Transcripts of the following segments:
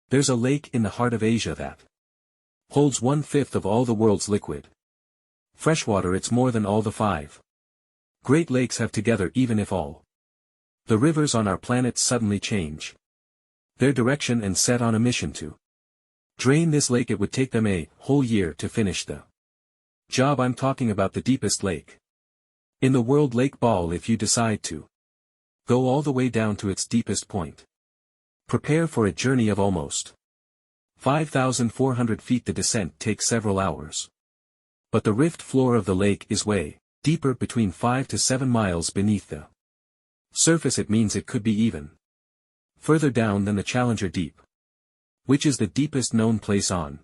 There's a lake in the heart of Asia that holds 1/5 of all the world's liquid freshwater. It's more than all the 5 Great Lakes have together, even if all the rivers on our planet suddenly change their direction and set on a mission to drain this lake. It would take them a whole year to finish the job. I'm talking about the deepest lake in the world, Lake Baikal. If you decide to go all the way down to its deepest point, prepare for a journey of almost 5,400 feet. The descent takes several hours. But the rift floor of the lake is way deeper, between 5 to 7 miles beneath the surface. It means it could be even further down than the Challenger Deep, which is the deepest known place on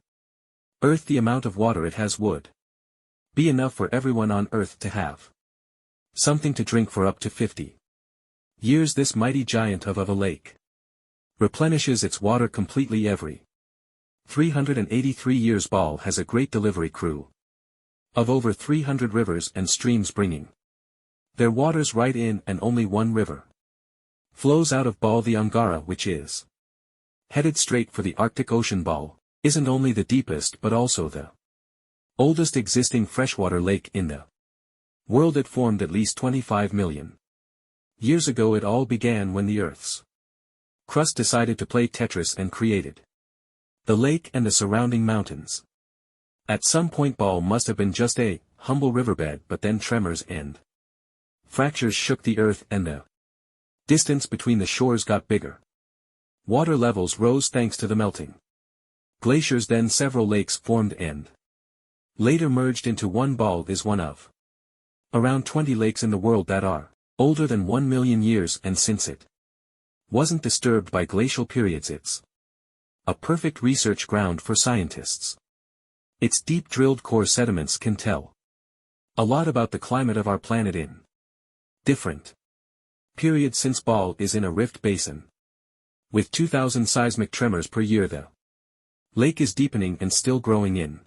Earth. The amount of water it has would be enough for everyone on Earth to have something to drink for up to 50 years. This mighty giant of a lake replenishes its water completely every 383 years. Baikal has a great delivery crew of over 300 rivers and streams bringing their waters right in, and only one river flows out of Baikal, the Angara, which is headed straight for the Arctic Ocean. Baikal isn't only the deepest but also the oldest existing freshwater lake in the world. It formed at least 25 million years ago. It all began when the Earth's crust decided to play Tetris and created the lake and the surrounding mountains. At some point Baikal must have been just a humble riverbed, but then tremors and fractures shook the earth, and the distance between the shores got bigger. Water levels rose thanks to the melting glaciers. Then several lakes formed and later merged into one. Baikal is one of around 20 lakes in the world that are older than 1 million years, and since it wasn't disturbed by glacial periods, it's a perfect research ground for scientists. Its deep drilled core sediments can tell a lot about the climate of our planet in different periods, since Baikal is in a rift basin with 2,000 seismic tremors per year. The lake is deepening and still growing in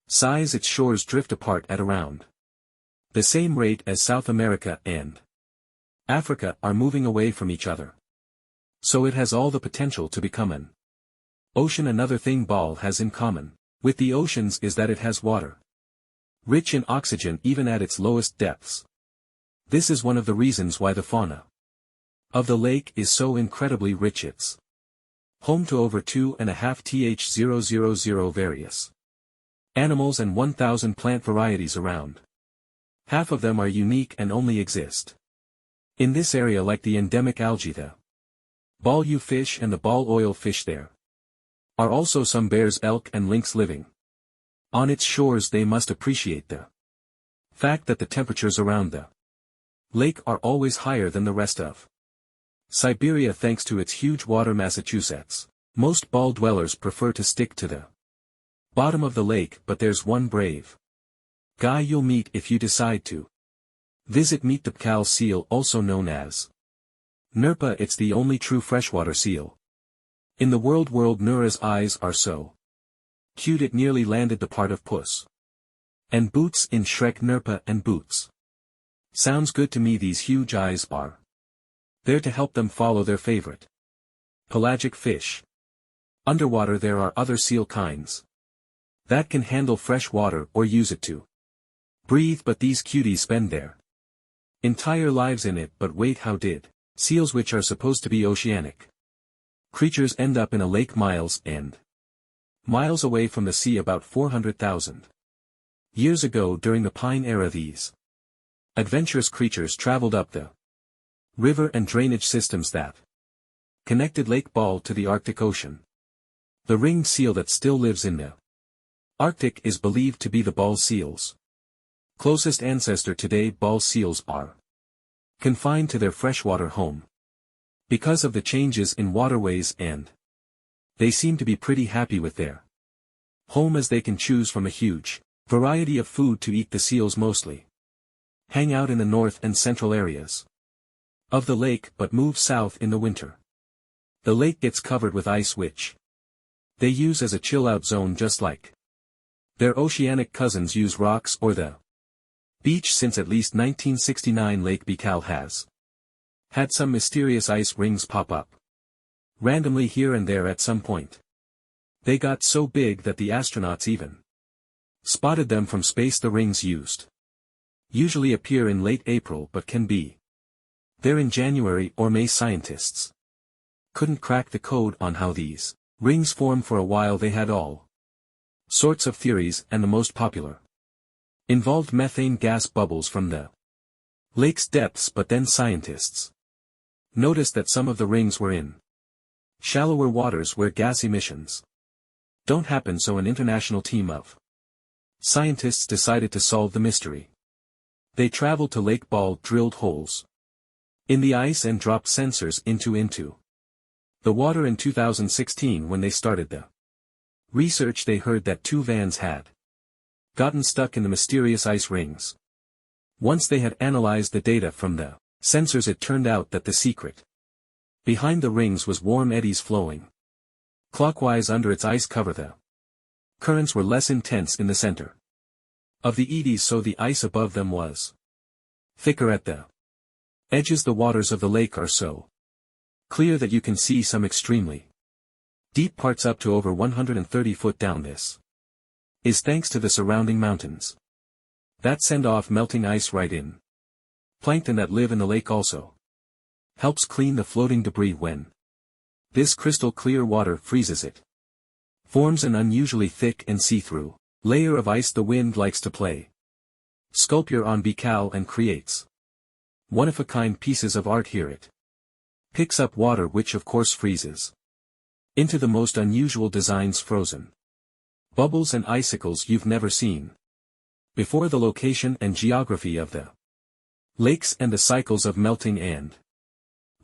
size. Its shores drift apart at around the same rate as South America and Africa are moving away from each other. So it has all the potential to become an ocean. Another thing Baikal has in common with the oceans is that it has water rich in oxygen even at its lowest depths. This is one of the reasons why the fauna of the lake is so incredibly rich. It's home to over 2,500 various animals and 1,000 plant varieties. Around half of them are unique and only exist in this area, like the endemic algae, the Baikal fish and the Baikal oil fish. There are also some bears, elk and lynx living on its shores. They must appreciate the fact that the temperatures around the lake are always higher than the rest of Siberia thanks to its huge water. Massachusetts. Most Baikal dwellers prefer to stick to the bottom of the lake, but there's one brave guy you'll meet if you decide to visit. Meet the Baikal seal, also known as Nurpa. It's the only true freshwater seal in the world. Nura's eyes are so cute it nearly landed the part of Puss and Boots in Shrek. Nurpa and Boots sounds good to me. These huge eyes are there to help them follow their favorite pelagic fish. Underwater there are other seal kinds that can handle fresh water or use it to breathe, but these cuties spend their entire lives in it. But wait, how did seals, which are supposed to be oceanic creatures, end up in a lake miles and miles away from the sea? About 400,000 years ago, during the Pine Era, these adventurous creatures traveled up the river and drainage systems that connected Lake Baikal to the Arctic Ocean. The ringed seal that still lives in the Arctic is believed to be the Baikal seal's closest ancestor today. Baikal seals are confined to their freshwater home because of the changes in waterways, and they seem to be pretty happy with their home, as they can choose from a huge variety of food to eat. The seals mostly hang out in the north and central areas of the lake, but move south in the winter. The lake gets covered with ice, which they use as a chill-out zone, just like their oceanic cousins use rocks or the beach. Since at least 1969, Lake Baikal has had some mysterious ice rings pop up randomly here and there at some point. They got so big that the astronauts even spotted them from space. The rings used usually appear in late April but can be there in January or May. Scientists couldn't crack the code on how these rings form. For a while they had all sorts of theories, and the most popular involved methane gas bubbles from the lake's depths, but then scientists noticed that some of the rings were in shallower waters where gas emissions don't happen, so an international team of scientists decided to solve the mystery. They traveled to Lake Baikal, drilled holes in the ice and dropped sensors into the water. In 2016, when they started the research, they heard that 2 vans had gotten stuck in the mysterious ice rings. Once they had analyzed the data from the sensors, it turned out that the secret behind the rings was warm eddies flowing clockwise under its ice cover. The currents were less intense in the center of the eddies, so the ice above them was thicker at the edges. The waters of the lake are so clear that you can see some extremely deep parts up to over 130 foot down. This is thanks to the surrounding mountains that send off melting ice right in. Plankton that live in the lake also helps clean the floating debris. When this crystal clear water freezes, it forms an unusually thick and see-through layer of ice. The wind likes to play sculpture on Baikal and creates one-of-a-kind pieces of art here. It picks up water, which of course freezes into the most unusual designs, frozen bubbles and icicles you've never seen before. The location and geography of the lakes and the cycles of melting and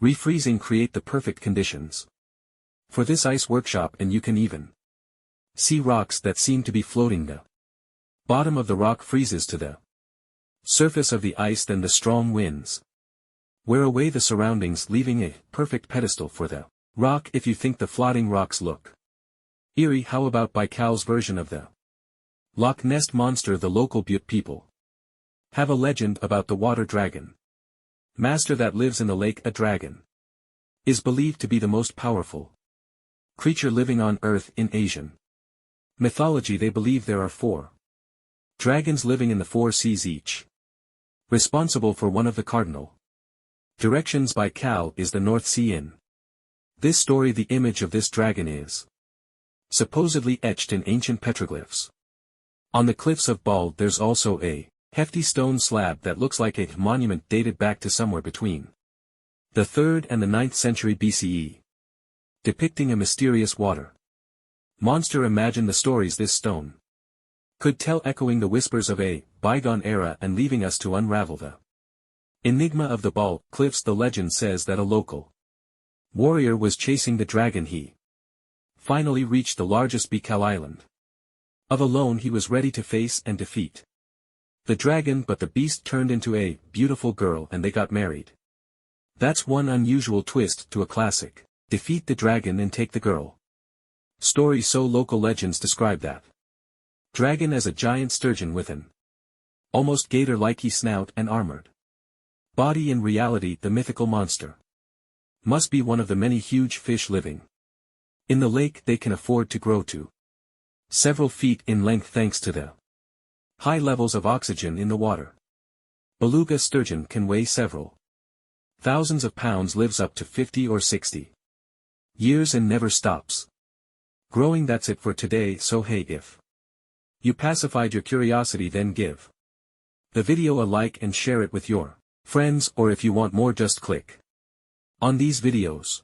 refreezing create the perfect conditions for this ice workshop, and you can even see rocks that seem to be floating. The bottom of the rock freezes to the surface of the ice, then the strong winds wear away the surroundings, leaving a perfect pedestal for the rock. If you think the floating rocks look eerie, how about Baikal's version of the Loch Ness monster? The local Butte people have a legend about the water dragon master that lives in the lake. A dragon is believed to be the most powerful creature living on Earth. In Asian mythology, they believe there are 4 dragons living in the 4 seas, each responsible for one of the cardinal directions. Baikal is the North Sea. In this story, the image of this dragon is supposedly etched in ancient petroglyphs. On the cliffs of Baikal there's also a hefty stone slab that looks like a monument dated back to somewhere between the 3rd and the 9th century BCE, depicting a mysterious water monster. Imagine the stories this stone could tell, echoing the whispers of a bygone era and leaving us to unravel the enigma of the Baikal cliffs. The legend says that a local warrior was chasing the dragon. He finally reached the largest Baikal island. Of alone he was ready to face and defeat the dragon, but the beast turned into a beautiful girl and they got married. That's one unusual twist to a classic defeat the dragon and take the girl story. So local legends describe that dragon as a giant sturgeon with an almost gator-like snout and armored body. In reality, the mythical monster must be one of the many huge fish living in the lake. They can afford to grow to several feet in length thanks to the high levels of oxygen in the water. Beluga sturgeon can weigh several thousands of pounds, lives up to 50 or 60 years and never stops growing. That's it for today. So hey, if you pacified your curiosity, then give the video a like and share it with your friends, or if you want more, just click on these videos.